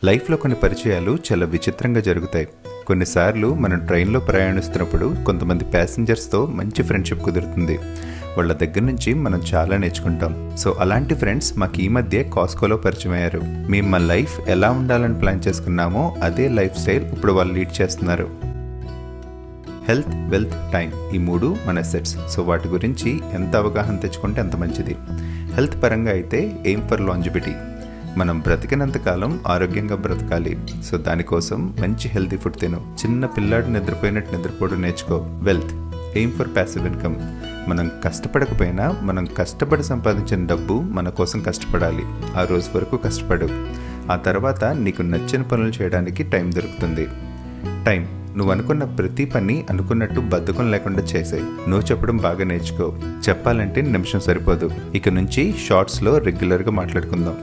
లైఫ్లో కొన్ని పరిచయాలు చాలా విచిత్రంగా జరుగుతాయి. కొన్నిసార్లు మనం ట్రైన్లో ప్రయాణిస్తున్నప్పుడు కొంతమంది ప్యాసింజర్స్తో మంచి ఫ్రెండ్షిప్ కుదురుతుంది. వాళ్ళ దగ్గర నుంచి మనం చాలా నేర్చుకుంటాం. సో అలాంటి ఫ్రెండ్స్ మాకు ఈ మధ్య కాస్కోలో పరిచయం అయ్యారు. మేము మా లైఫ్ ఎలా ఉండాలని ప్లాన్ చేసుకున్నామో అదే లైఫ్ స్టైల్ ఇప్పుడు వాళ్ళు లీడ్ చేస్తున్నారు. హెల్త్, వెల్త్, టైం, ఈ మూడు మన అసెట్స్. సో వాటి గురించి ఎంత అవగాహన తెచ్చుకుంటే అంత మంచిది. హెల్త్ పరంగా అయితే ఎయిమ్ ఫర్ లాంజివిటీ. మనం బ్రతికినంతకాలం ఆరోగ్యంగా బ్రతకాలి. సో దానికోసం మంచి హెల్తీ ఫుడ్ తిను. చిన్న పిల్లాడు నిద్రపోయినట్టు నిద్రపోవడం నేర్చుకో. Wealth, aim for passive income. మనం కష్టపడకపోయినా మనం కష్టపడి సంపాదించిన డబ్బు మన కోసం కష్టపడాలి. ఆ రోజు వరకు కష్టపడు. ఆ తర్వాత నీకు నచ్చిన పనులు చేయడానికి టైం దొరుకుతుంది. టైం, నువ్వు అనుకున్న ప్రతి పని అనుకున్నట్టు బద్ధకం లేకుండా చేసాయి. నువ్వు చెప్పడం బాగా నేర్చుకో. చెప్పాలంటే నిమిషం సరిపోదు. ఇక నుంచి షార్ట్స్లో రెగ్యులర్గా మాట్లాడుకుందాం.